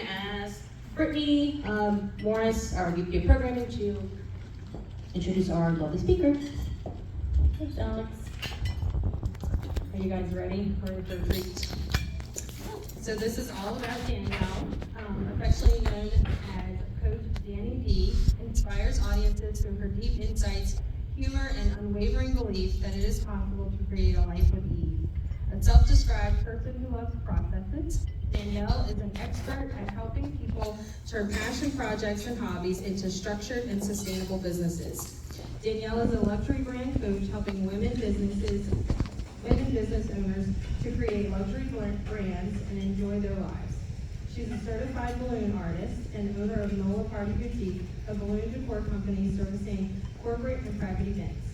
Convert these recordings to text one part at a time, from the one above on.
As Brittany Morris, our VP of Programming, to introduce our lovely speaker. Thanks, Alex. Are you guys ready for a treat? So this is all about Danielle, affectionately known as Coach Danni D, inspires audiences through her deep insights, humor, and unwavering belief that it is possible to create a life with ease. A self-described person who loves processes, Danielle is an expert at helping people turn passion projects and hobbies into structured and sustainable businesses. Danielle is a luxury brand coach helping women business owners to create luxury brands and enjoy their lives. She's a certified balloon artist and owner of Nola Party Boutique, a balloon decor company servicing corporate and private events.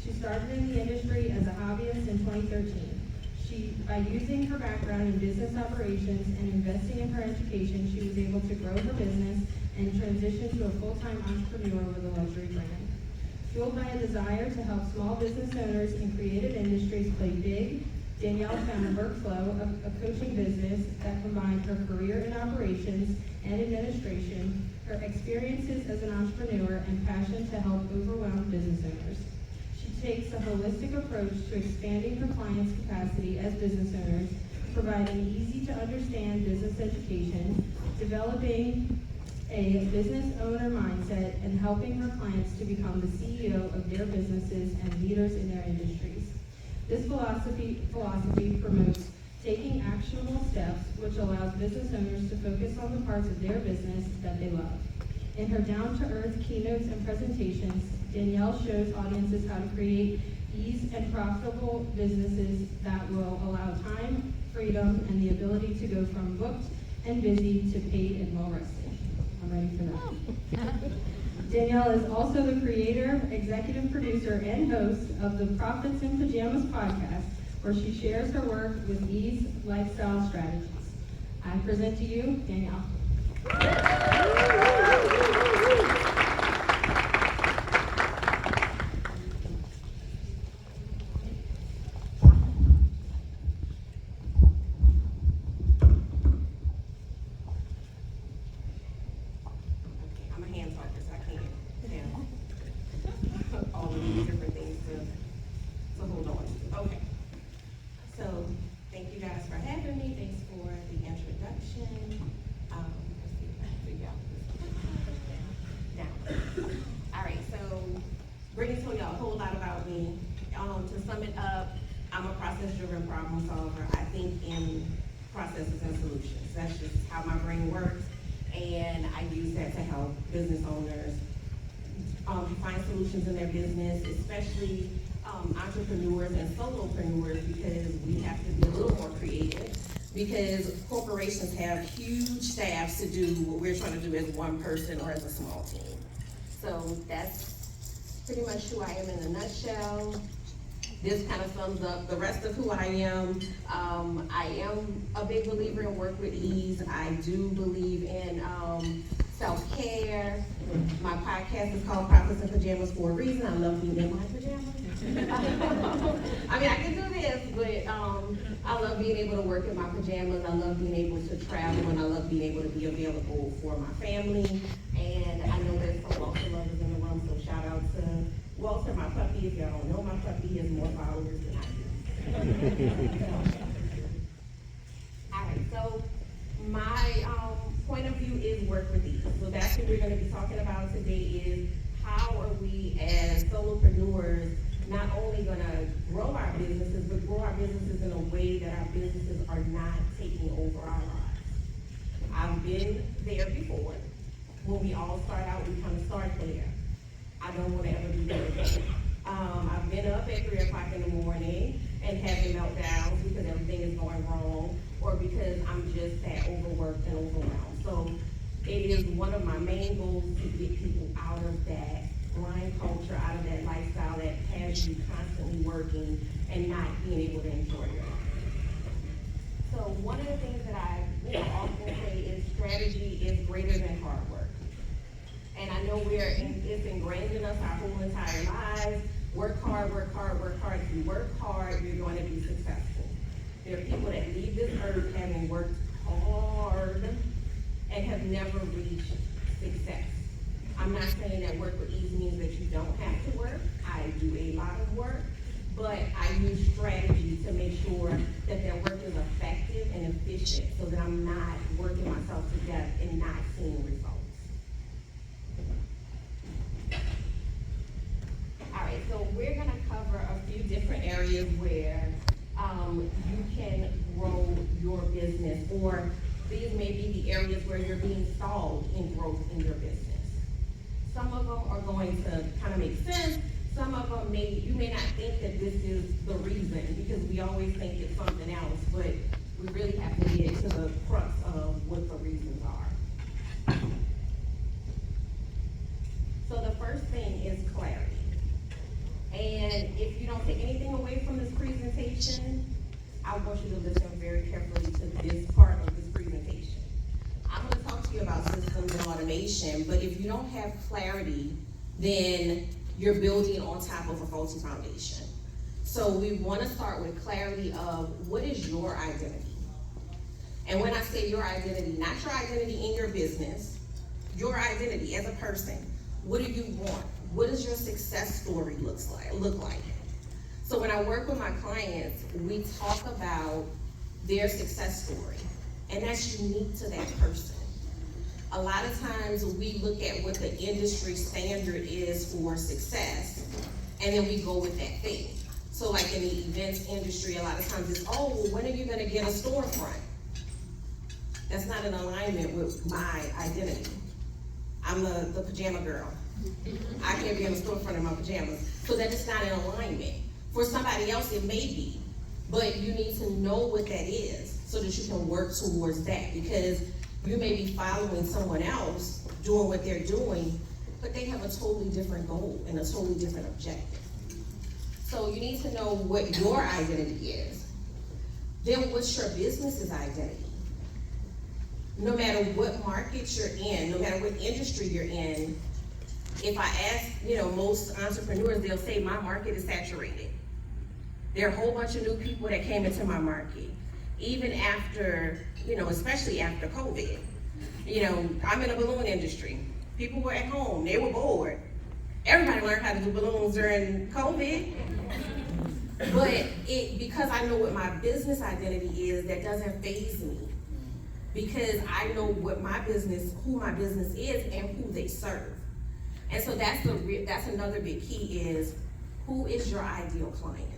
She started in the industry as a hobbyist in 2013. By using her background in business operations and investing in her education, she was able to grow her business and transition to a full-time entrepreneur with a luxury brand. Fueled by a desire to help small business owners in creative industries play big, Danielle found a workflow of a coaching business that combined her career in operations and administration, her experiences as an entrepreneur, and passion to help overwhelmed business owners. She takes a holistic approach to expanding her clients' capacity as business owners, providing easy-to-understand business education, developing a business owner mindset, and helping her clients to become the CEO of their businesses and leaders in their industries. This philosophy promotes taking actionable steps, which allows business owners to focus on the parts of their business that they love. In her down-to-earth keynotes and presentations, Danielle shows audiences how to create ease and profitable businesses that will allow time, freedom, and the ability to go from booked and busy to paid and well-rested. I'm ready for that. Danielle is also the creator, executive producer, and host of the Profits in Pajamas podcast, where she shares her work with ease lifestyle strategies. I present to you, Danielle. Brittany told y'all a whole lot about me. To sum it up, I'm a process-driven problem solver. I think in processes and solutions. That's just how my brain works, and I use that to help business owners find solutions in their business, especially entrepreneurs and solopreneurs, because we have to be a little more creative, because corporations have huge staffs to do what we're trying to do as one person or as a small team. So that's pretty much who I am in a nutshell. This kind of sums up the rest of who I am. I am a big believer in work with ease. I do believe in self-care. My podcast is called Profits in Pajamas for a reason. I love being in my pajamas. I mean, I can do this, but I love being able to work in my pajamas. I love being able to travel, and I love being able to be available for my family. And I know there's some Walter lovers in the room, so shout out to Walter, my puppy. If y'all don't know my puppy, he has more followers than I do. All right, so my point of view is work with ease. So that's what we're going to be talking about today, is how are we as solopreneurs not only going to grow our businesses, but grow our businesses in a way that our businesses are not taking over our lives. I've been there before. When we all start out, we kind of start there. I don't want to ever be there again. I've been up at 3 o'clock in the morning and having meltdowns because everything is going wrong, or because I'm just that overworked and overwhelmed. So it is one of my main goals to get people out of that grind culture, out of that lifestyle that has you constantly working and not being able to enjoy your life. So one of the things that I often say is strategy is greater than hard work. And I know it's ingrained in us our whole entire lives. Work hard, work hard, work hard. If you work hard, you're going to be successful. There are people that leave this earth having worked hard have never reached success. I'm not saying that work with ease means that you don't have to work. I do a lot of work, but I use strategy to make sure that their work is effective and efficient so that I'm not working myself to death and not seeing results. All right, so we're gonna cover a few different areas where you can grow your business, or these may be the areas where you're being stalled in growth in your business. Some of them are going to kind of make sense. Some of them you may not think that this is the reason, because we always think it's something else, but we really have to get to the crux of what the reasons are. So the first thing is clarity. And if you don't take anything away from this presentation, I want you to listen very carefully to this part of this presentation. I'm going to talk to you about systems and automation, but if you don't have clarity, then you're building on top of a faulty foundation. So we want to start with clarity of what is your identity. And when I say your identity, not your identity in your business, your identity as a person. What do you want? What does your success story look like? So when I work with my clients, we talk about their success story, and that's unique to that person. A lot of times we look at what the industry standard is for success, and then we go with that thing. So like in the events industry, a lot of times it's, oh, well, when are you gonna get a storefront? That's not in alignment with my identity. I'm the pajama girl. I can't be in the storefront in my pajamas. So that is not in alignment. For somebody else, it may be, but you need to know what that is so that you can work towards that, because you may be following someone else doing what they're doing, but they have a totally different goal and a totally different objective. So you need to know what your identity is. Then what's your business's identity? No matter what market you're in, no matter what industry you're in, if I ask, most entrepreneurs, they'll say my market is saturated. There are a whole bunch of new people that came into my market. Even after, especially after COVID. I'm in the balloon industry. People were at home, they were bored. Everybody learned how to do balloons during COVID. But because I know what my business identity is, that doesn't faze me. Because I know what who my business is and who they serve. And so that's another big key is, who is your ideal client?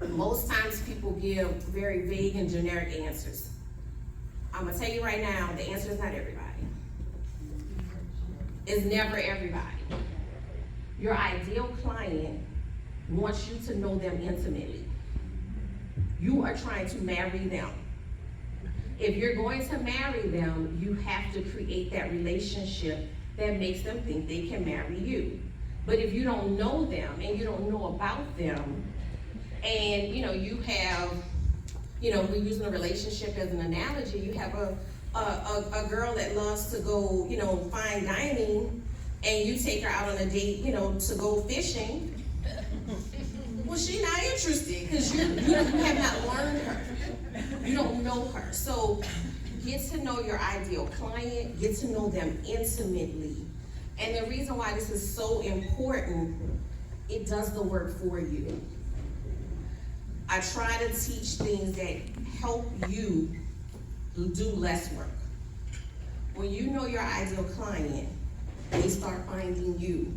Most times people give very vague and generic answers. I'm gonna tell you right now, the answer is not everybody. It's never everybody. Your ideal client wants you to know them intimately. You are trying to marry them. If you're going to marry them, you have to create that relationship that makes them think they can marry you. But if you don't know them and you don't know about them, and you have, we're using a relationship as an analogy, you have a girl that loves to go, fine dining, and you take her out on a date, to go fishing. Well, she's not interested because you have not learned her. You don't know her. So get to know your ideal client, get to know them intimately. And the reason why this is so important, it does the work for you. I try to teach things that help you do less work. When you know your ideal client, they start finding you.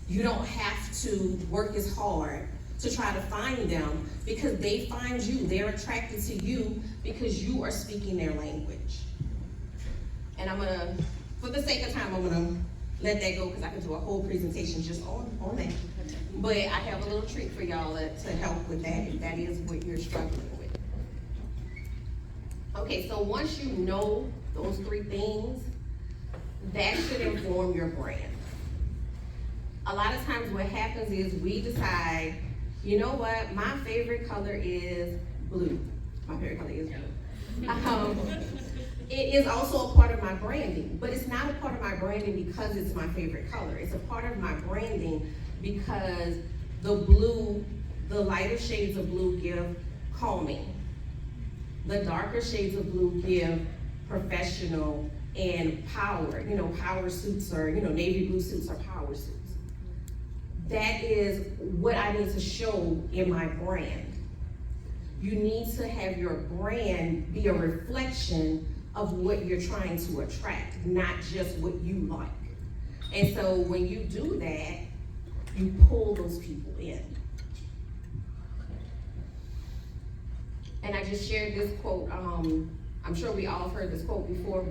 You don't have to work as hard to try to find them, because they find you. They're attracted to you because you are speaking their language. And for the sake of time, I'm gonna let that go, because I could do a whole presentation just on that. But I have a little treat for y'all to help with that, if that is what you're struggling with. Okay, so once you know those three things, that should inform your brand. A lot of times what happens is we decide, you know what, my favorite color is blue. My favorite color is blue. It is also a part of my branding, but it's not a part of my branding because it's my favorite color. It's a part of my branding because the lighter shades of blue give calming. The darker shades of blue give professional and power. Power suits or, navy blue suits are power suits. That is what I need to show in my brand. You need to have your brand be a reflection of what you're trying to attract, not just what you like. And so when you do that, you pull those people in. And I just shared this quote, I'm sure we all heard this quote before,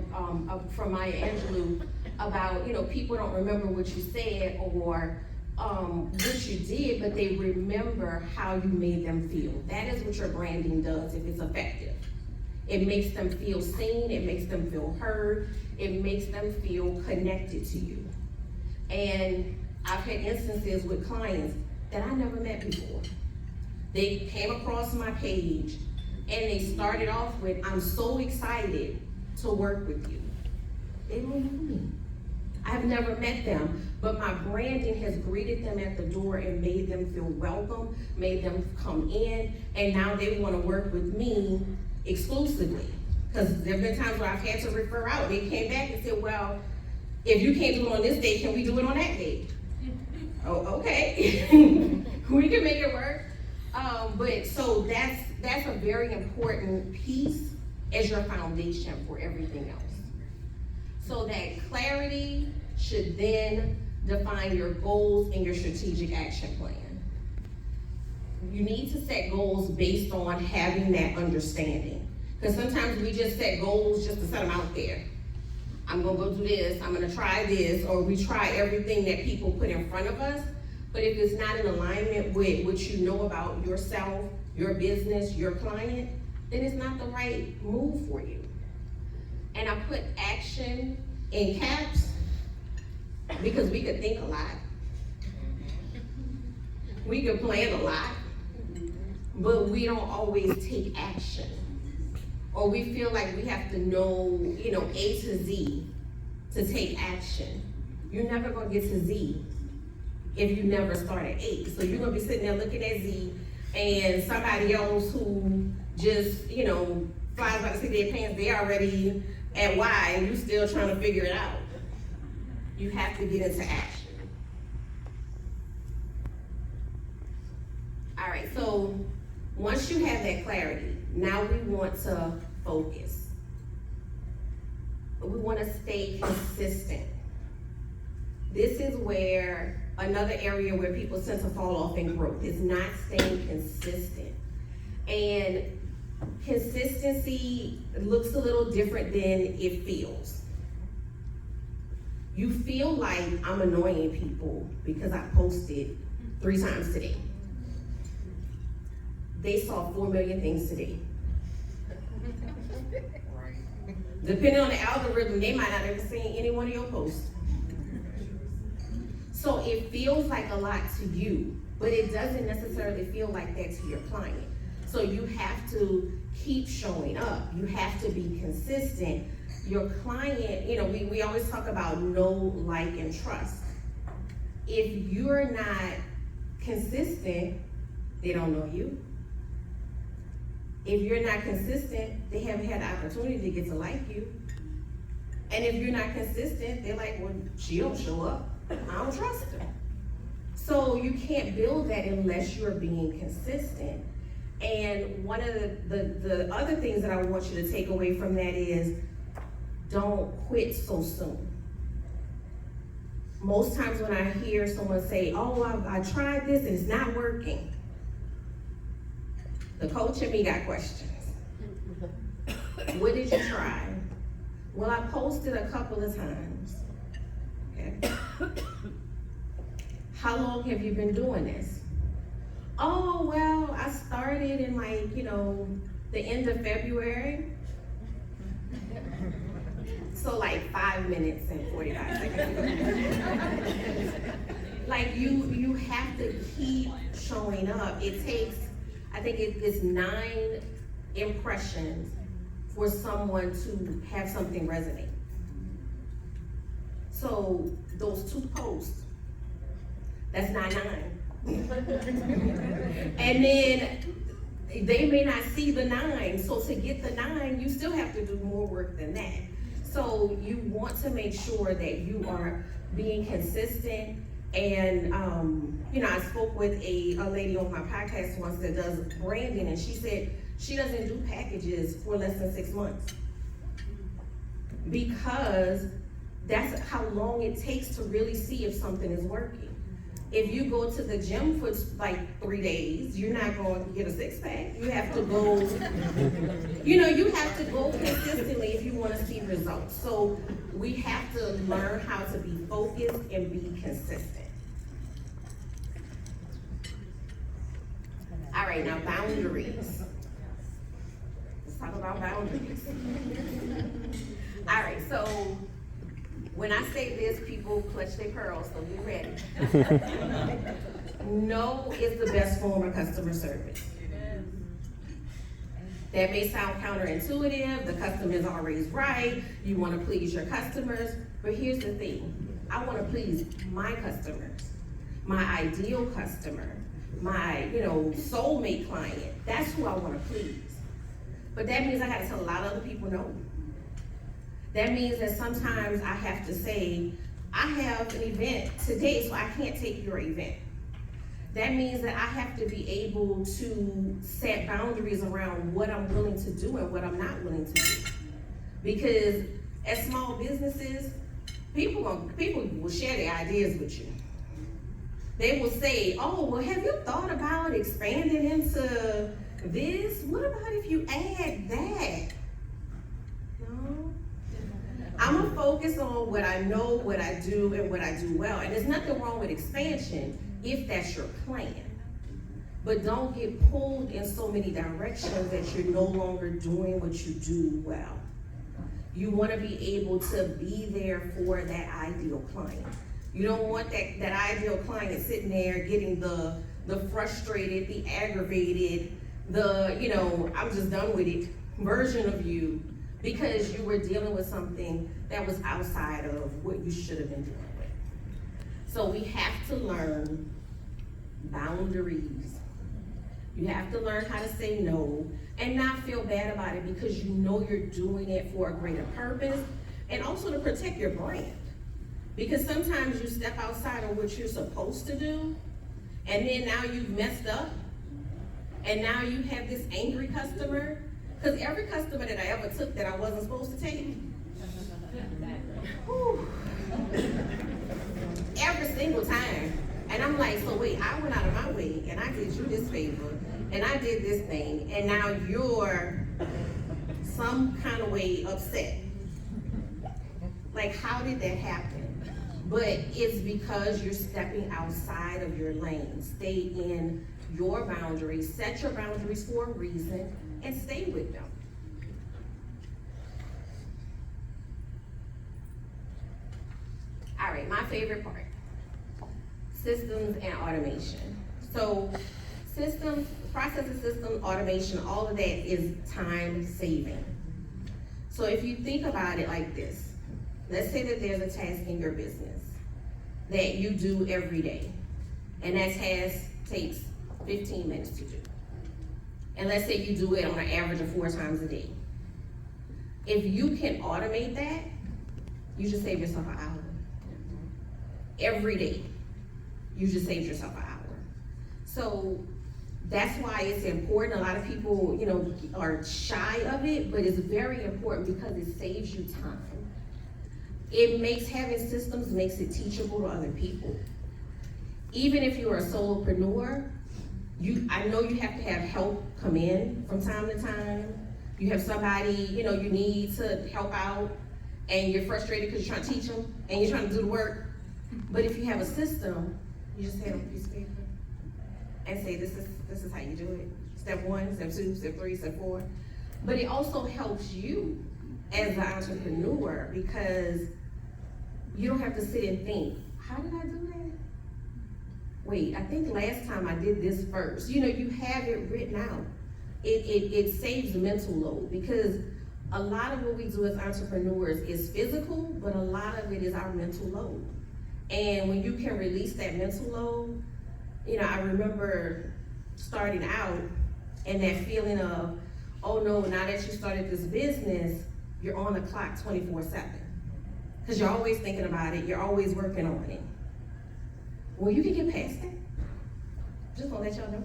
from Maya Angelou about, people don't remember what you said or what you did, but they remember how you made them feel. That is what your branding does if it's effective. It makes them feel seen, it makes them feel heard, it makes them feel connected to you. And I've had instances with clients that I never met before. They came across my page and they started off with, "I'm so excited to work with you." They don't know me. I've never met them, but my branding has greeted them at the door and made them feel welcome, made them come in, and now they want to work with me exclusively. Because there have been times where I've had to refer out. They came back and said, "Well, if you can't do it on this day, can we do it on that day?" Oh, okay. We can make it work. But so that's a very important piece as your foundation for everything else. So that clarity should then define your goals and your strategic action plan. You need to set goals based on having that understanding. Because sometimes we just set goals just to set them out there. I'm gonna go do this, I'm gonna try this, or we try everything that people put in front of us. But if it's not in alignment with what you know about yourself, your business, your client, then it's not the right move for you. And I put action in caps because we could think a lot. We could plan a lot, but we don't always take action. Or we feel like we have to know, A to Z to take action. You're never gonna get to Z if you never start at A. So you're gonna be sitting there looking at Z and somebody else who just, flies by the seat of their pants, they already at Y and you still trying to figure it out. You have to get into action. All right, so once you have that clarity, now we want to focus. We want to stay consistent. This is where another area where people tend to fall off in growth is not staying consistent. And consistency looks a little different than it feels. You feel like I'm annoying people because I posted 3 times today. They saw 4 million things today. Depending on the algorithm, they might not have seen any one of your posts. So it feels like a lot to you, but it doesn't necessarily feel like that to your client. So you have to keep showing up. You have to be consistent. Your client, we always talk about know, like, and trust. If you're not consistent, they don't know you. If you're not consistent, they haven't had the opportunity to get to like you. And if you're not consistent, they're like, well, she don't show up. I don't trust her. So you can't build that unless you're being consistent. And one of the other things that I want you to take away from that is don't quit so soon. Most times when I hear someone say, oh, I tried this and it's not working, the coach in me got questions. What did you try? Well, I posted a couple of times. Okay. How long have you been doing this? Oh, well, I started in the end of February. So 5 minutes and 45 seconds. You have to keep showing up. It takes, I think it's 9 impressions for someone to have something resonate. So those 2 posts, that's not 9. And then they may not see the 9. So to get the 9, you still have to do more work than that. So you want to make sure that you are being consistent. And, I spoke with a lady on my podcast once that does branding, and she said she doesn't do packages for less than 6 months. Because that's how long it takes to really see if something is working. If you go to the gym for like 3 days, you're not going to get a 6-pack. You have to go, you have to go consistently if you want to see results. So we have to learn how to be focused and be consistent. All right, now boundaries. Let's talk about boundaries. All right, so when I say this, people clutch their pearls, so get ready. No is the best form of customer service. That may sound counterintuitive, the customer is always right, you want to please your customers, but here's the thing. I want to please my customers, my ideal customer, my, soulmate client. That's who I want to please. But that means I got to tell a lot of other people no. That means that sometimes I have to say, I have an event today, so I can't take your event. That means that I have to be able to set boundaries around what I'm willing to do and what I'm not willing to do. Because as small businesses, people will share their ideas with you. They will say, oh, well, have you thought about expanding into this? What about if you add that? No. I'm gonna focus on what I know, what I do, and what I do well. And there's nothing wrong with expansion if that's your plan. But don't get pulled in so many directions that you're no longer doing what you do well. You wanna be able to be there for that ideal client. You don't want that ideal client sitting there getting the frustrated, the aggravated, I'm just done with it version of you, because you were dealing with something that was outside of what you should have been dealing with. So we have to learn boundaries. You have to learn how to say no and not feel bad about it, because you know you're doing it for a greater purpose and also to protect your brand. Because sometimes you step outside of what you're supposed to do, and then now you've messed up, and now you have this angry customer. Because every customer that I ever took that I wasn't supposed to take, every single time. And I'm like, so wait, I went out of my way, and I did you this favor, and I did this thing, and now you're some kind of way upset. Like, how did that happen? But it's because you're stepping outside of your lane. Stay in your boundaries, set your boundaries for a reason, and stay with them. All right, my favorite part, systems and automation. So systems, processes, system, automation, all of that is time saving. So if you think about it like this, let's say that there's a task in your business that you do every day, and that task takes 15 minutes to do. And let's say you do it on an average of 4 times a day. If you can automate that, you just save yourself an hour. Every day, you just saved yourself an hour. So that's why it's important. A lot of people, are shy of it, but it's very important because it saves you time. It makes having systems makes it teachable to other people. Even if you're a solopreneur, I know you have to have help come in from time to time. You have somebody, you need to help out, and you're frustrated because you're trying to teach them, and you're trying to do the work. But if you have a system, you just have a piece of paper and say, this is how you do it. Step 1, step 2, step 3, step 4. But it also helps you as an entrepreneur, because you don't have to sit and think, how did I do that? Wait, I think last time I did this first. You have it written out. It saves mental load, because a lot of what we do as entrepreneurs is physical, but a lot of it is our mental load. And when you can release that mental load, I remember starting out, And that feeling of, oh no, now that you started this business, you're on the clock 24/7. Because you're always thinking about it, you're always working on it. Well, you can get past that. Just want to let y'all know.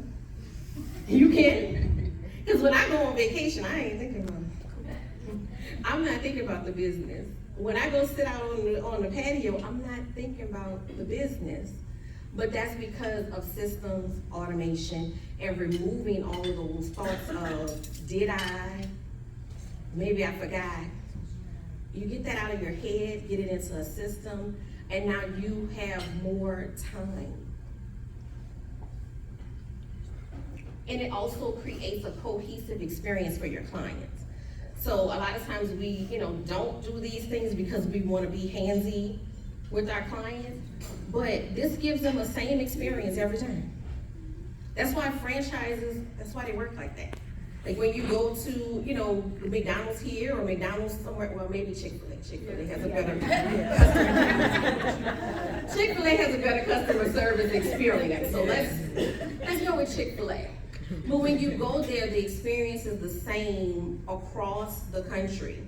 You can. Because when I go on vacation, I ain't thinking about it. I'm not thinking about the business. When I go sit out on the patio, I'm not thinking about the business. But that's because of systems, automation, and removing all of those thoughts of, did I? Maybe I forgot. You get that out of your head, get it into a system, and now you have more time. And it also creates a cohesive experience for your clients. So a lot of times we, don't do these things because we want to be handsy with our clients, but this gives them the same experience every time. That's why franchises, that's why they work like that. Like when you go to, McDonald's here or McDonald's somewhere, well, maybe Chick-fil-A. Chick-fil-A has a better Chick-fil-A has a better customer service experience. So let's go with Chick-fil-A. But when you go there, the experience is the same across the country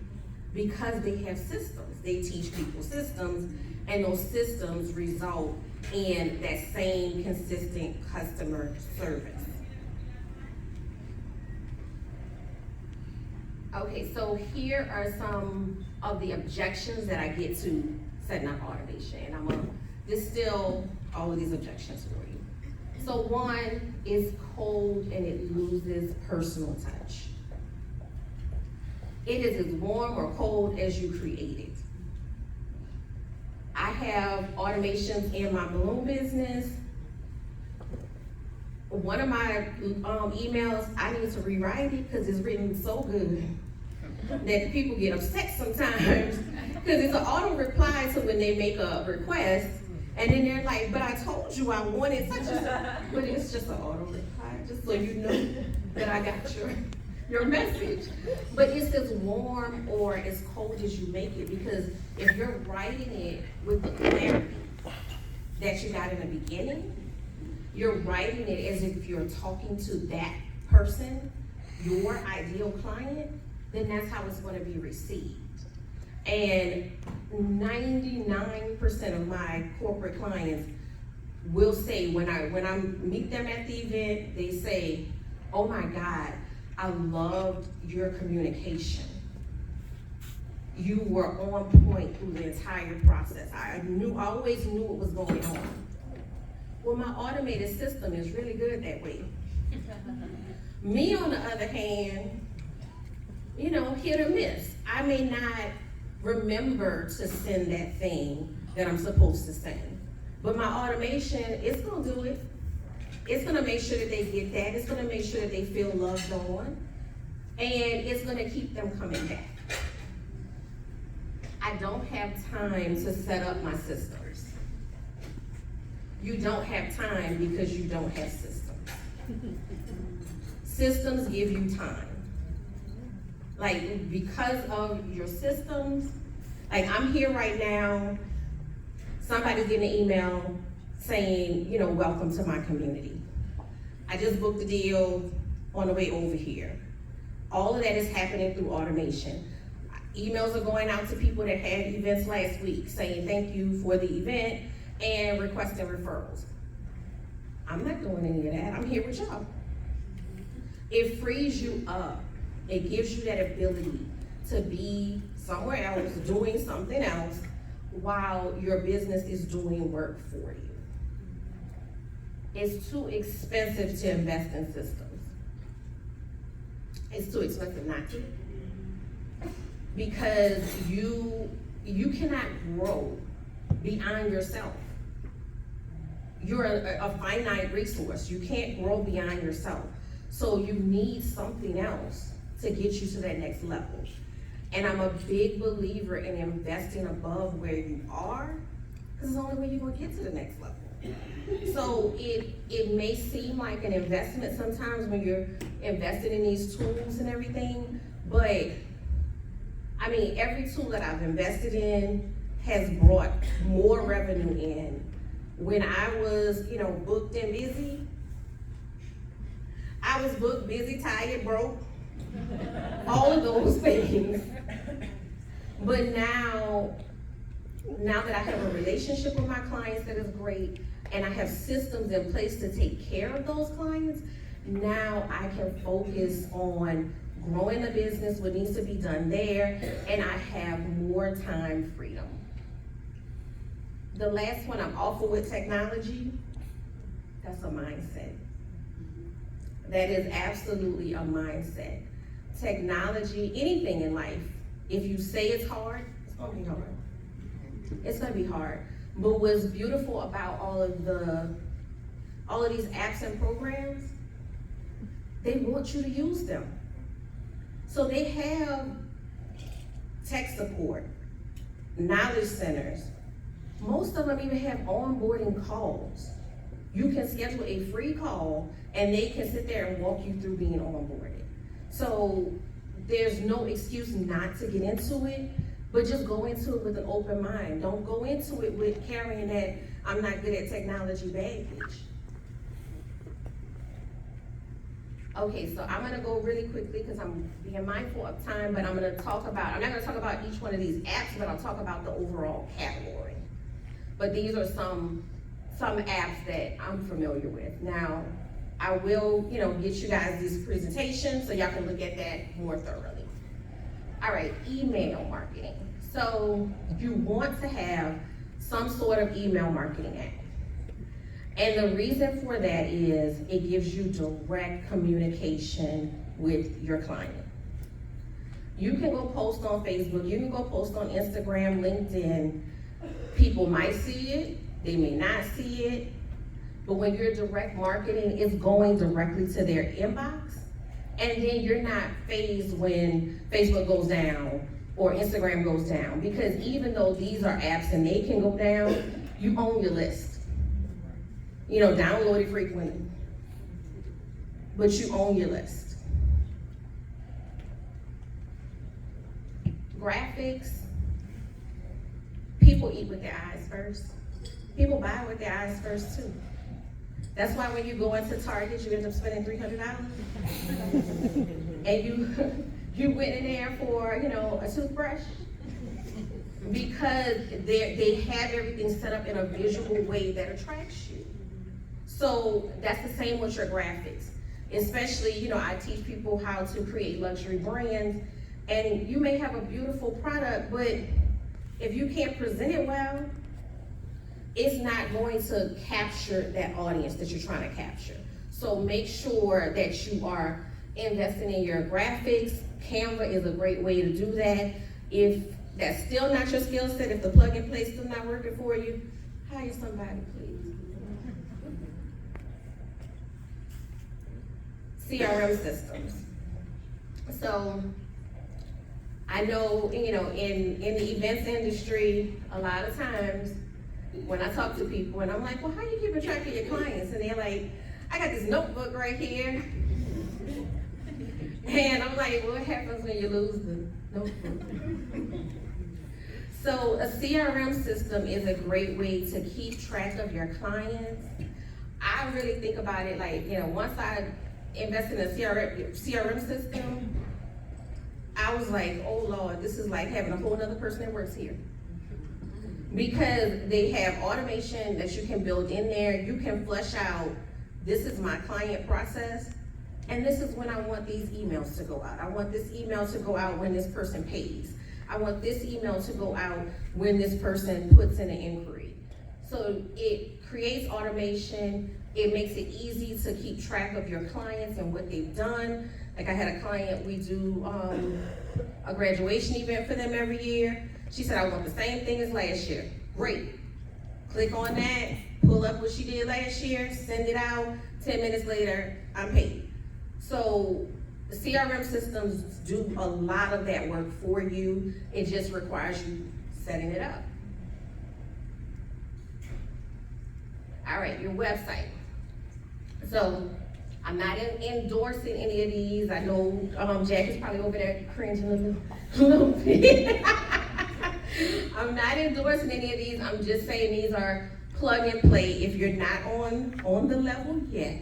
because they have systems. They teach people systems, and those systems result in that same consistent customer service. Okay, so here are some of the objections that I get to setting up automation, and I'm gonna distill all of these objections for you. So one is cold and it loses personal touch. It is as warm or cold as you create it. I have automations in my balloon business. One of my emails, I need to rewrite it because it's written so good that people get upset sometimes because it's an auto reply to when they make a request, and then they're like, but I told you I wanted such a, but it's just an auto reply, just so you know that I got your message. But it's as warm or as cold as you make it, because if you're writing it with the clarity that you got in the beginning, you're writing it as if you're talking to that person, your ideal client, then that's how it's going to be received. And 99% of my corporate clients will say, when I meet them at the event, they say, oh my God, I loved your communication. You were on point through the entire process. I always knew what was going on. Well, my automated system is really good that way. Me, on the other hand, hit or miss. I may not remember to send that thing that I'm supposed to send, but my automation, it's gonna do it. It's gonna make sure that they get that. It's gonna make sure that they feel loved on, and it's gonna keep them coming back. I don't have time to set up my systems. You don't have time because you don't have systems. Systems give you time. Like, because of your systems, like I'm here right now, somebody's getting an email saying, welcome to my community. I just booked a deal on the way over here. All of that is happening through automation. Emails are going out to people that had events last week saying thank you for the event and requesting referrals. I'm not doing any of that. I'm here with y'all. It frees you up. It gives you that ability to be somewhere else, doing something else, while your business is doing work for you. It's too expensive to invest in systems. It's too expensive not to. Because you cannot grow beyond yourself. You're a finite resource. You can't grow beyond yourself. So you need something else to get you to that next level. And I'm a big believer in investing above where you are, because it's the only way you're gonna get to the next level. So it may seem like an investment sometimes when you're investing in these tools and everything, but I mean, every tool that I've invested in has brought more revenue in. When I was, booked and busy, I was booked, busy, tired, broke, all of those things. But now that I have a relationship with my clients that is great, and I have systems in place to take care of those clients, now I can focus on growing the business, what needs to be done there, and I have more time freedom. The last one, I'm awful with technology. That's a mindset. That is absolutely a mindset. Technology, anything in life, if you say it's hard, it's gonna be hard. It's gonna be hard. But what's beautiful about all of these apps and programs, they want you to use them. So they have tech support, knowledge centers. Most of them even have onboarding calls. You can schedule a free call and they can sit there and walk you through being onboarded. So there's no excuse not to get into it, but just go into it with an open mind. Don't go into it with carrying that I'm not good at technology baggage. Okay, so I'm gonna go really quickly because I'm being mindful of time, but I'm not gonna talk about each one of these apps, but I'll talk about the overall category. But these are some apps that I'm familiar with. Now, I will, get you guys this presentation so y'all can look at that more thoroughly. All right, email marketing. So you want to have some sort of email marketing app. And the reason for that is it gives you direct communication with your client. You can go post on Facebook, you can go post on Instagram, LinkedIn. People might see it, they may not see it, but when you're direct marketing, it's going directly to their inbox. And then you're not fazed when Facebook goes down or Instagram goes down, because even though these are apps and they can go down, you own your list. Download it frequently, but you own your list. Graphics, people eat with their eyes first. People buy with their eyes first too. That's why when you go into Target, you end up spending $300. And you went in there for, a toothbrush. Because they have everything set up in a visual way that attracts you. So that's the same with your graphics. Especially, I teach people how to create luxury brands. And you may have a beautiful product, but if you can't present it well, it's not going to capture that audience that you're trying to capture. So make sure that you are investing in your graphics. Canva is a great way to do that. If that's still not your skill set, if the plug and play is still not working for you, hire somebody, please. CRM systems. So I know, in the events industry, a lot of times when I talk to people and I'm like, well, how you keeping track of your clients? And they're like, I got this notebook right here. And I'm like, what happens when you lose the notebook? So a CRM system is a great way to keep track of your clients. I really think about it like, once I invested in a CRM system, I was like, oh Lord, this is like having a whole other person that works here. Because they have automation that you can build in there. You can flesh out, this is my client process, and this is when I want these emails to go out. I want this email to go out when this person pays. I want this email to go out when this person puts in an inquiry. So it creates automation. It makes it easy to keep track of your clients and what they've done. Like I had a client, we do a graduation event for them every year. She said, I want the same thing as last year. Great. Click on that, pull up what she did last year, send it out. 10 minutes later, I'm paid. So the CRM systems do a lot of that work for you. It just requires you setting it up. All right, your website. So I'm not endorsing any of these. I know Jack is probably over there cringing a little bit. I'm not endorsing any of these. I'm just saying these are plug and play if you're not on the level yet.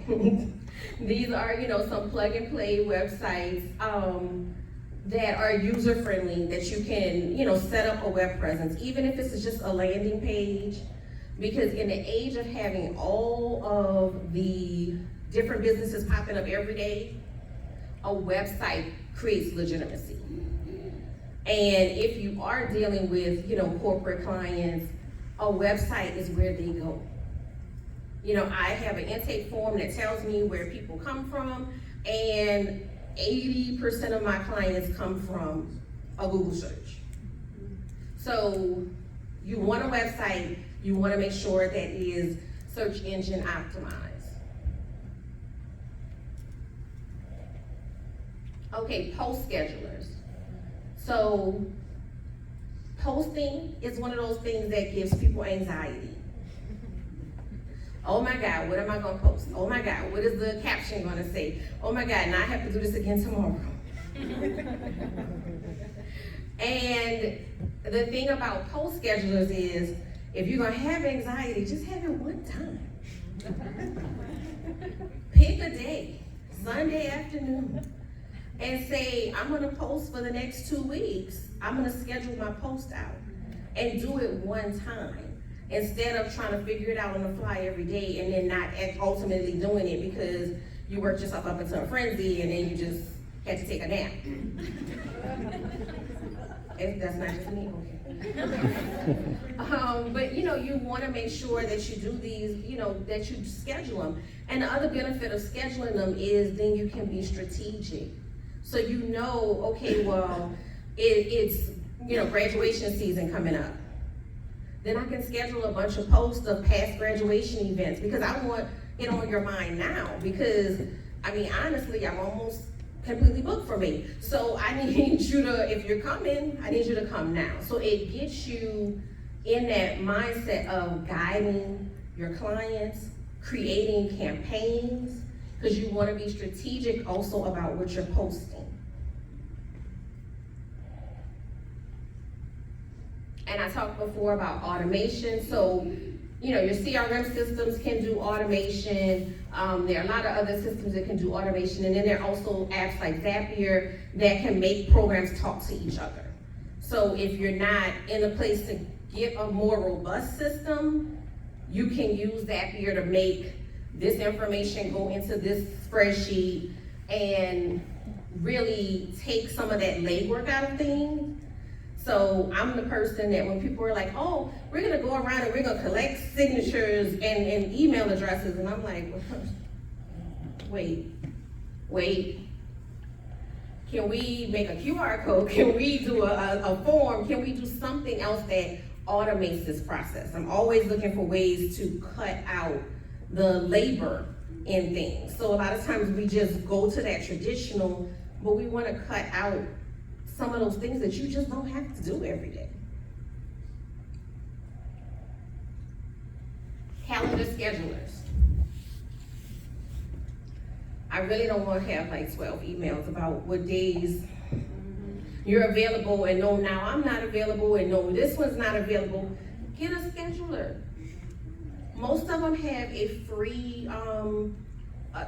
These are, some plug and play websites that are user friendly, that you can, set up a web presence, even if it's just a landing page. Because in the age of having all of the different businesses popping up every day, a website creates legitimacy. And if you are dealing with, corporate clients, a website is where they go. I have an intake form that tells me where people come from, and 80% of my clients come from a Google search. So you want a website, you want to make sure that it is search engine optimized. Okay, post schedulers. So posting is one of those things that gives people anxiety. Oh my God, what am I gonna post? Oh my God, what is the caption gonna say? Oh my God, now I have to do this again tomorrow. And the thing about post schedulers is, if you're gonna have anxiety, just have it one time. Pick a day, Sunday afternoon, and say, I'm gonna post for the next 2 weeks. I'm gonna schedule my post out and do it one time, instead of trying to figure it out on the fly every day and then not ultimately doing it because you worked yourself up into a frenzy and then you just had to take a nap. If that's not just me, okay. But you want to make sure that you do these, that you schedule them. And the other benefit of scheduling them is then you can be strategic. So okay, well, it's graduation season coming up. Then I can schedule a bunch of posts of past graduation events, because I want it on your mind now, because honestly, I'm almost completely booked for me. So I need you to, if you're coming, I need you to come now. So it gets you in that mindset of guiding your clients, creating campaigns, because you want to be strategic also about what you're posting. And I talked before about automation. So, your CRM systems can do automation. There are a lot of other systems that can do automation. And then there are also apps like Zapier that can make programs talk to each other. So if you're not in a place to get a more robust system, you can use Zapier to make this information go into this spreadsheet and really take some of that legwork out of things. So I'm the person that when people are like, oh, we're gonna go around and we're gonna collect signatures and email addresses, and I'm like, wait. Can we make a QR code? Can we do a form? Can we do something else that automates this process? I'm always looking for ways to cut out the labor in things. So a lot of times we just go to that traditional, but we wanna cut out some of those things that you just don't have to do every day. Calendar schedulers. I really don't want to have like 12 emails about what days you're available, and no, now I'm not available, and no, this one's not available. Get a scheduler. Most of them have a free,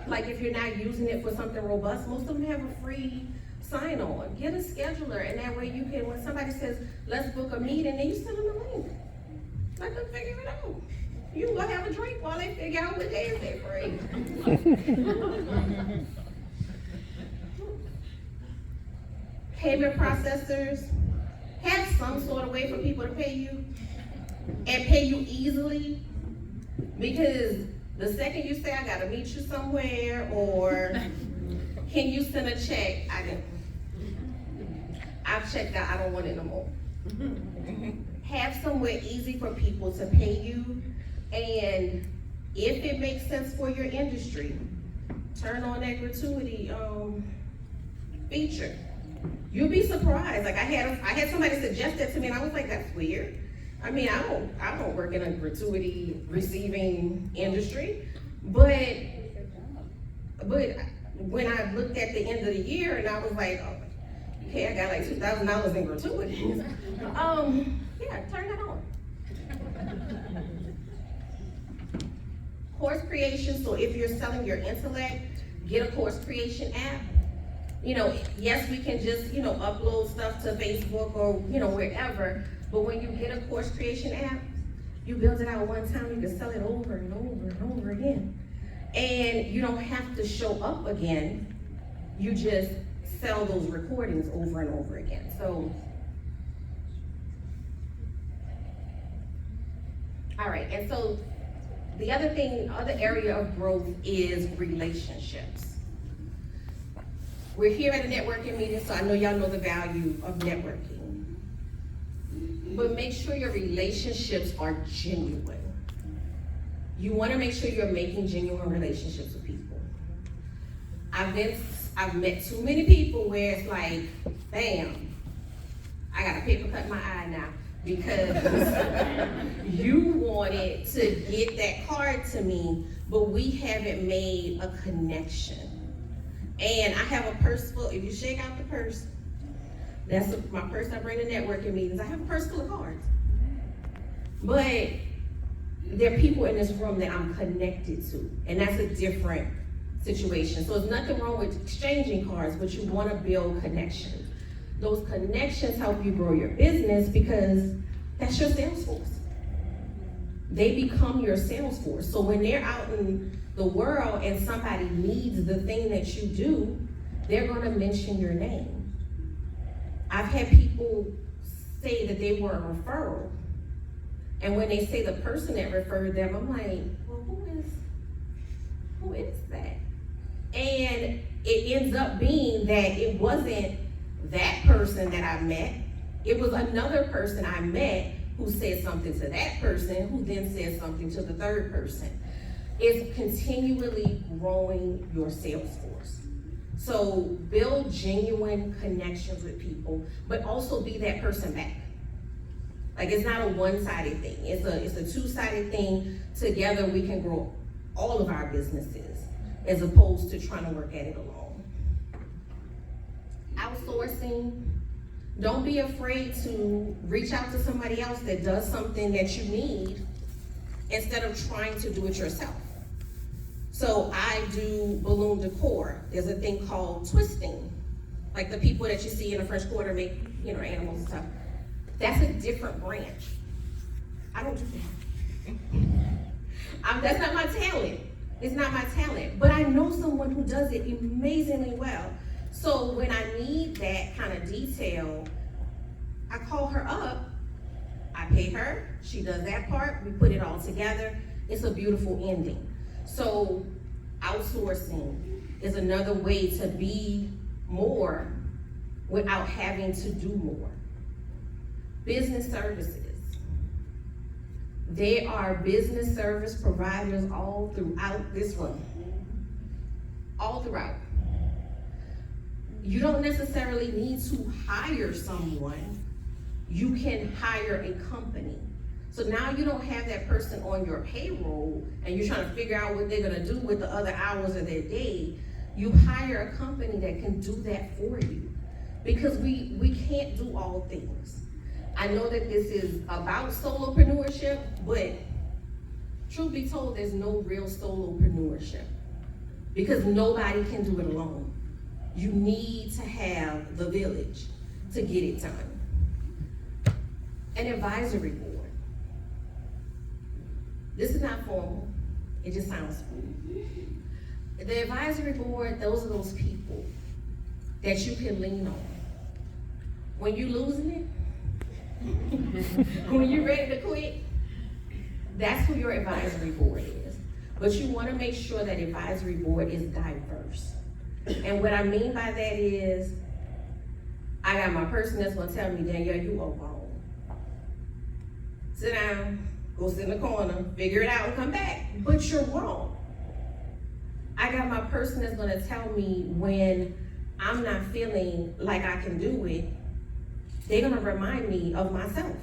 like if you're not using it for something robust, most of them have a free sign on. Get a scheduler, and that way you can, when somebody says, let's book a meeting, then you send them a link. Let them figure it out. You can go have a drink while they figure out what days they're free. Payment processors, have some sort of way for people to pay you and pay you easily, because the second you say, I gotta meet you somewhere, or can you send a check? I've checked out, I don't want it no more. Have somewhere easy for people to pay you, and if it makes sense for your industry, turn on that gratuity feature. You'll be surprised. Like I had somebody suggest that to me, and I was like, that's weird. I don't work in a gratuity receiving industry, but when I looked at the end of the year and I was like, oh, okay, I got like $2,000 in gratuities. Yeah, turn that on. Course creation, so if you're selling your intellect, get a course creation app. You know, yes, we can just, you know, upload stuff to Facebook or, you know, wherever, but when you get a course creation app, you build it out one time, you can sell it over and over and over again. And you don't have to show up again, you just sell those recordings over and over again. So, all right, and so the other area of growth is relationships. We're here at a networking meeting, so I know y'all know the value of networking. But make sure your relationships are genuine. You want to make sure you're making genuine relationships with people. I've met too many people where it's like, bam, I got a paper cut in my eye now because you wanted to get that card to me, but we haven't made a connection. And I have a purse full, if you shake out the purse, that's my purse I bring to networking meetings. I have a purse full of cards. But there are people in this room that I'm connected to, and that's a different situation. So there's nothing wrong with exchanging cards, but you want to build connections. Those connections help you grow your business because that's your sales force. They become your sales force. So when they're out in the world and somebody needs the thing that you do, they're going to mention your name. I've had people say that they were a referral, and when they say the person that referred them, I'm like, well, who is that? And it ends up being that it wasn't that person that I met. It was another person I met who said something to that person, who then said something to the third person. It's continually growing your sales force. So build genuine connections with people, but also be that person back. Like, it's not a one-sided thing. It's a two-sided thing. Together we can grow all of our businesses as opposed to trying to work at it alone. Outsourcing. Don't be afraid to reach out to somebody else that does something that you need instead of trying to do it yourself. So I do balloon decor. There's a thing called twisting. Like the people that you see in the French Quarter make, you know, animals and stuff. That's a different branch. I don't do that. That's not my talent. It's not my talent. But I know someone who does it amazingly well. So when I need that kind of detail, I call her up, I pay her, she does that part, we put it all together. It's a beautiful ending. So outsourcing is another way to be more without having to do more. Business services. There are business service providers all throughout this room. All throughout. You don't necessarily need to hire someone. You can hire a company. So now you don't have that person on your payroll and you're trying to figure out what they're gonna do with the other hours of their day. You hire a company that can do that for you. Because we can't do all things. I know that this is about solopreneurship, but truth be told, there's no real solopreneurship. Because nobody can do it alone. You need to have the village to get it done. An advisory board. This is not formal, it just sounds cool. The advisory board, those are those people that you can lean on. When you're losing it, when you're ready to quit, that's who your advisory board is. But you want to make sure that advisory board is diverse. And what I mean by that is, I got my person that's gonna tell me, Danielle, you are wrong. Sit down, go sit in the corner, figure it out and come back, but you're wrong. I got my person that's gonna tell me when I'm not feeling like I can do it, they're gonna remind me of myself.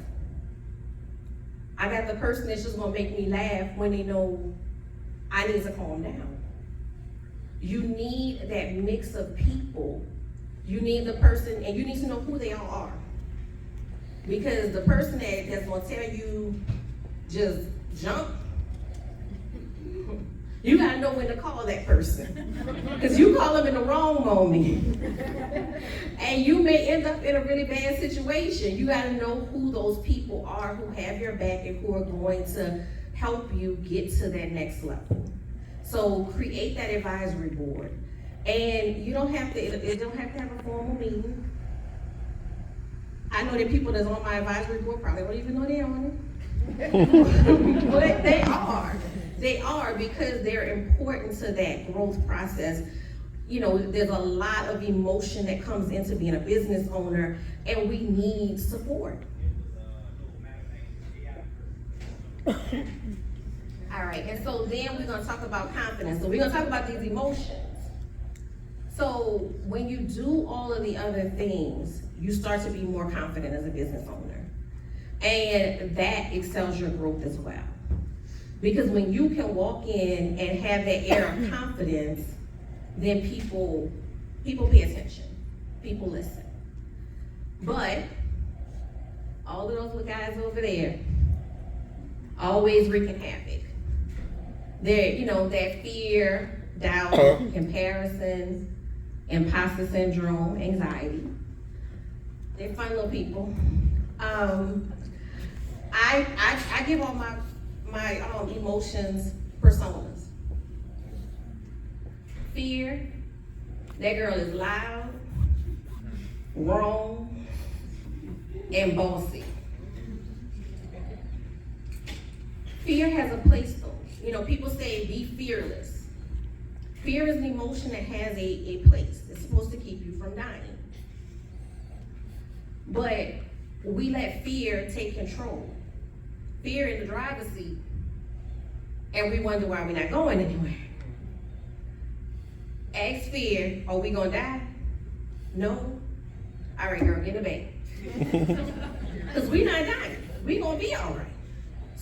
I got the person that's just gonna make me laugh when they know I need to calm down. You need that mix of people. You need the person, and you need to know who they all are. Because the person that's gonna tell you just jump, You gotta know when to call that person. Because you call them in the wrong moment. And you may end up in a really bad situation. You gotta know who those people are who have your back and who are going to help you get to that next level. So create that advisory board. And you don't have to, it don't have to have a formal meeting. I know that people that's on my advisory board probably don't even know they're on it. But they are. They are, because they're important to that growth process. You know, there's a lot of emotion that comes into being a business owner, and we need support. All right, and so then we're gonna talk about confidence. So we're gonna talk about these emotions. So when you do all of the other things, you start to be more confident as a business owner. And that excels your growth as well. Because when you can walk in and have that air of confidence, then people pay attention, people listen. But all of those guys over there, always wreaking havoc. They're, you know, that fear, doubt, comparison, imposter syndrome, anxiety. They're fun little people. I give all my emotions personas. Fear, that girl is loud, wrong, and bossy. Fear has a place though. You know, people say be fearless. Fear is an emotion that has a place. It's supposed to keep you from dying. But we let fear take control. Fear in the driver's seat, and we wonder why we're not going anywhere. Ask fear, are we gonna die? No. All right, girl, get in the bed. Because we're not dying. We're gonna be all right.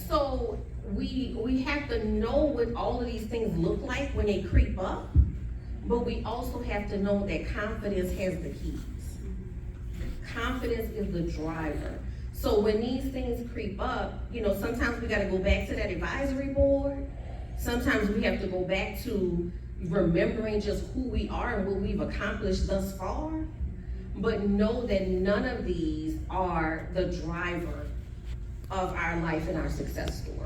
So we have to know what all of these things look like when they creep up, but we also have to know that confidence has the keys. Confidence is the driver. So when these things creep up, you know, sometimes we gotta go back to that advisory board. Sometimes we have to go back to remembering just who we are and what we've accomplished thus far. But know that none of these are the driver of our life and our success story.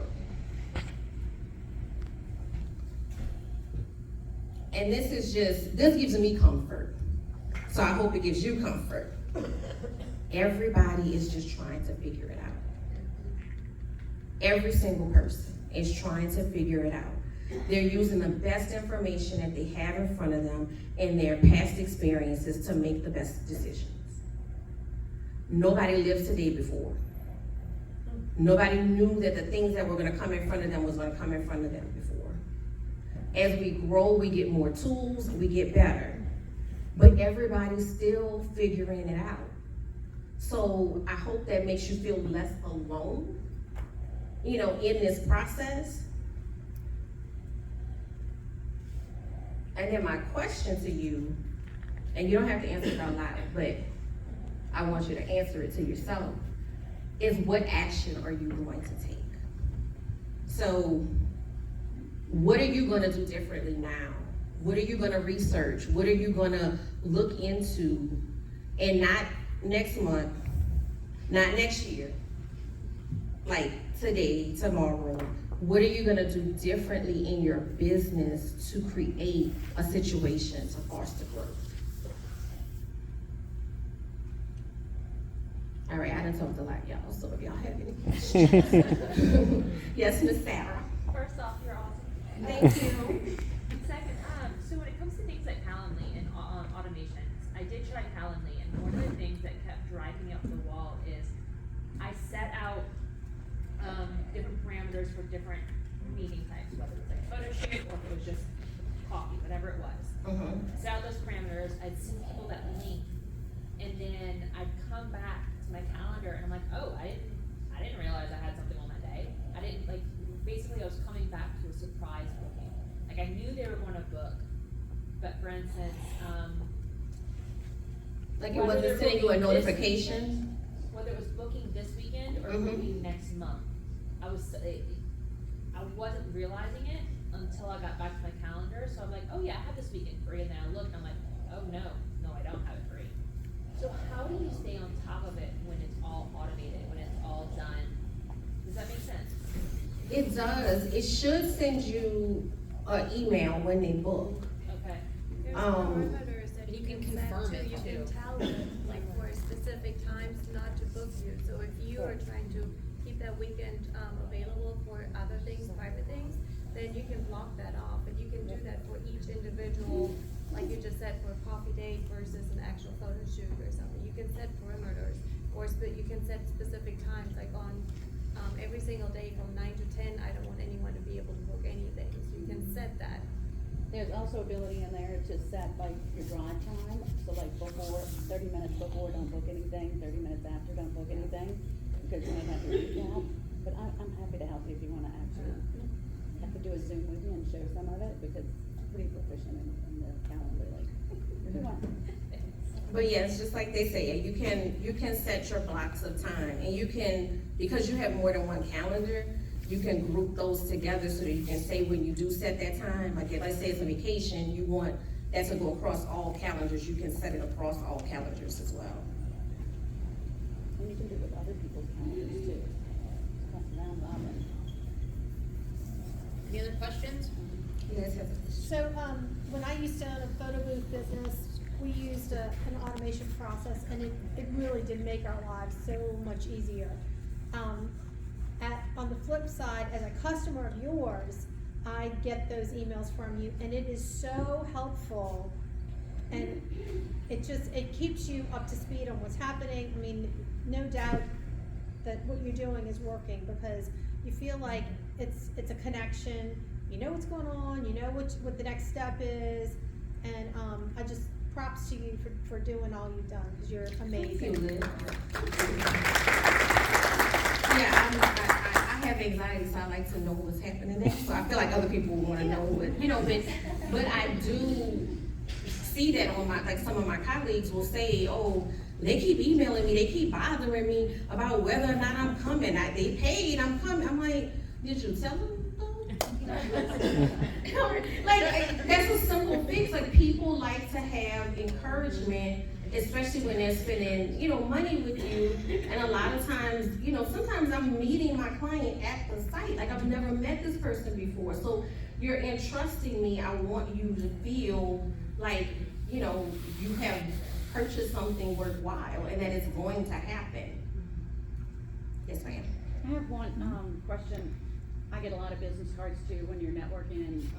And this gives me comfort. So I hope it gives you comfort. Everybody is just trying to figure it out. Every single person is trying to figure it out. They're using the best information that they have in front of them and their past experiences to make the best decisions. Nobody lived today before. Nobody knew that the things that were going to come in front of them was going to come in front of them before. As we grow, we get more tools, we get better. But everybody's still figuring it out. So I hope that makes you feel less alone, you know, in this process. And then my question to you, and you don't have to answer it out loud, but I want you to answer it to yourself, is what action are you going to take? So what are you going to do differently now? What are you going to research? What are you going to look into? And not next month, not next year, like today, tomorrow. What are you going to do differently in your business to create a situation to foster growth? All right, I done talked a lot, y'all, so if y'all have any questions. Yes, Miss Sarah. First off, you're awesome. Thank you. Second, so when it comes to things like Calendly and automations, I did try Calendly, and one of the things that kept driving me up the wall is I set out different parameters for different meeting types, whether it was like photo shoot or if it was just coffee, whatever it was. Set out those parameters, I'd see people that link, and then I'd come back to my calendar and I'm like, oh, I didn't realize I had something on that day. I didn't, like, basically I was coming back to a surprise booking. Like, I knew they were going to book, but for instance, Like it wasn't sending you a notification? Whether it was booking this weekend or booking next month, I wasn't realizing it, until I got back to my calendar, so I'm like, oh yeah, I have this weekend free, and then I look, and I'm like, oh no, I don't have it free. So how do you stay on top of it when it's all automated, when it's all done? Does that make sense? It does. It should send you an email when they book. Okay. There's parameters that you you can can set confirm too. it, You too. can tell it, like for specific times not to book you. So if you are trying to keep that weekend available for other things, private things, then you can block that off. And you can do that for each individual, like you just said, for a coffee date versus an actual photo shoot or something. You can set perimeters, or you can set specific times, like on every single day from 9 to 10, I don't want anyone to be able to book anything. So you can set that. There's also ability in there to set like your drive time, so like before, 30 minutes before, don't book anything, 30 minutes after, don't book anything, because you might have to recap. But I'm happy to help you if you wanna actually, I could do a Zoom with you and show some of it, because I'm pretty proficient in the calendar, like, if you want. But yeah, it's just like they say, you can set your blocks of time, and you can, because you have more than one calendar, you can group those together so that you can say when you do set that time, like if let's say it's a vacation, you want that to go across all calendars, you can set it across all calendars as well. And you can do it with other people's calendars too. Round robin. Any other questions? Yes, yes. So, when I used to own a photo booth business, we used an automation process, and it really did make our lives so much easier. On the flip side, as a customer of yours, I get those emails from you, and it is so helpful. And it keeps you up to speed on what's happening. I mean, no doubt that what you're doing is working, because you feel like it's a connection. You know what's going on, you know what the next step is, and I just props to you for doing all you've done, because you're amazing. Yeah, I have anxiety, so I like to know what's happening next. So I feel like other people want to know what, but I do see that on like some of my colleagues will say, oh, they keep emailing me, they keep bothering me about whether or not I'm coming. They paid, I'm coming. I'm like, did you tell them? Like, that's a simple fix. Like, people like to have encouragement, especially when they're spending, money with you. And a lot of times, sometimes I'm meeting my client at the site. Like, I've never met this person before. So you're entrusting me. I want you to feel like, you have purchased something worthwhile and that it's going to happen. Yes, ma'am. I have one question. I get a lot of business cards too when you're networking, and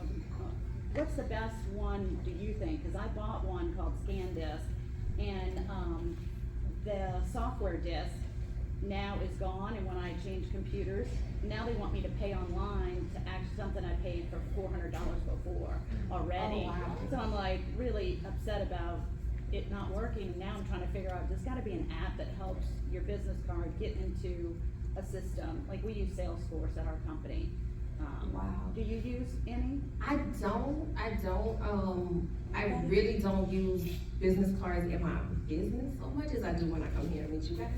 what's the best one do you think? Because I bought one called ScanDisc, and the software disc now is gone, and when I changed computers, now they want me to pay online to act something I paid for $400 before already. Oh, wow. So I'm like really upset about it not working. Now I'm trying to figure out, there's gotta be an app that helps your business card get into a system. Like, we use Salesforce at our company. Wow. Do you use any? I really don't use business cards in my business so much as I do when I come here to meet you guys.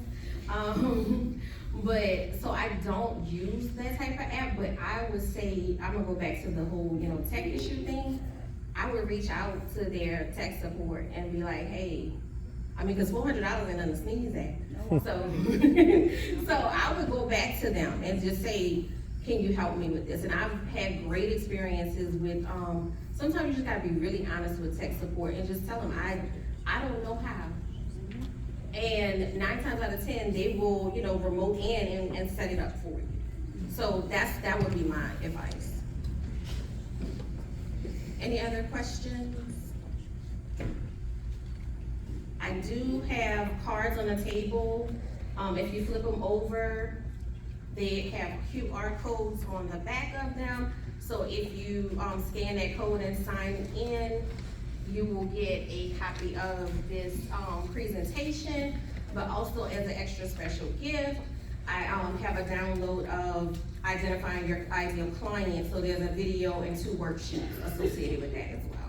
But, so I don't use that type of app, but I would say, I'm gonna go back to the whole, tech issue thing. I would reach out to their tech support and be like, hey, because $400 ain't nothing to sneeze at. So I would go back to them and just say, can you help me with this? And I've had great experiences with, sometimes you just gotta be really honest with tech support and just tell them, I don't know how. And 9 times out of 10, they will, remote in and set it up for you. So that would be my advice. Any other questions? I do have cards on the table. If you flip them over, they have QR codes on the back of them. So if you scan that code and sign in, you will get a copy of this presentation, but also as an extra special gift, I have a download of identifying your ideal client. So there's a video and 2 worksheets associated with that as well.